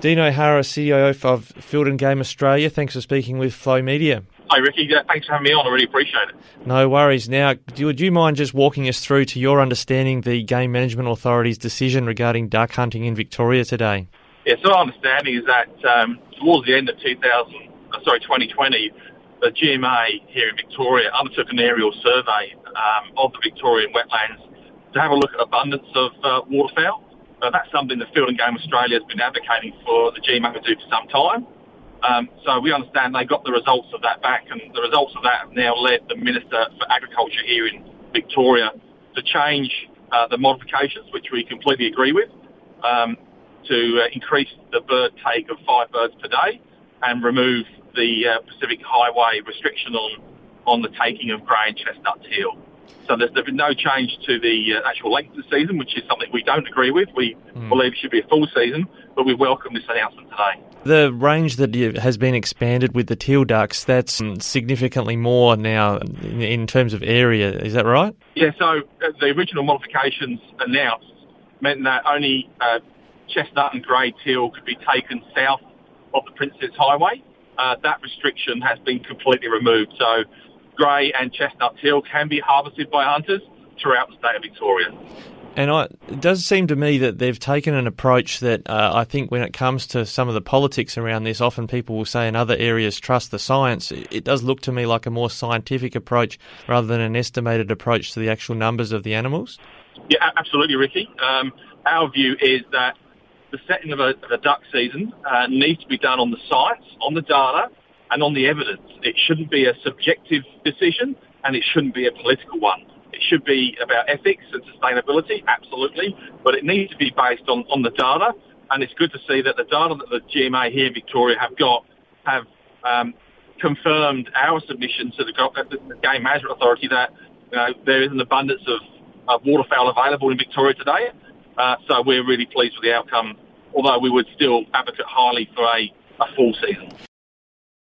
Dino Harris, CEO of Field and Game Australia. Thanks for speaking with Flow Media. Hi Ricky, thanks for having me on. I really appreciate it. No worries. Now, would you mind just walking us through, to your understanding, the Game Management Authority's decision regarding duck hunting in Victoria today? Yeah, so our understanding is that towards the end of 2020, the GMA here in Victoria undertook an aerial survey of the Victorian wetlands to have a look at abundance of waterfowl. That's something that Field and Game Australia has been advocating for the GMA to do for some time. So we understand they got the results of that back, and the results of that have now led the Minister for Agriculture here in Victoria to change the modifications, which we completely agree with, to increase the bird take of 5 birds per day and remove the Pacific Highway restriction on the taking of grey and chestnut teal. So there's been no change to the actual length of the season, which is something we don't agree with. We believe it should be a full season, but we welcome this announcement today. The range that has been expanded with the teal ducks, that's significantly more now in terms of area. Is that right? Yeah, so the original modifications announced meant that only chestnut and grey teal could be taken south of the Princes Highway. That restriction has been completely removed. So grey and chestnut teal can be harvested by hunters throughout the state of Victoria. And it does seem to me that they've taken an approach that I think when it comes to some of the politics around this, often people will say in other areas, trust the science. It does look to me like a more scientific approach rather than an estimated approach to the actual numbers of the animals. Yeah, absolutely, Ricky. Our view is that the setting of a duck season needs to be done on the science, on the data, and on the evidence. It shouldn't be a subjective decision, and it shouldn't be a political one. It should be about ethics and sustainability, absolutely, but it needs to be based on the data, and it's good to see that the data that the GMA here in Victoria have confirmed our submission to the Game Management Authority that there is an abundance of waterfowl available in Victoria today. So we're really pleased with the outcome, although we would still advocate highly for a full season.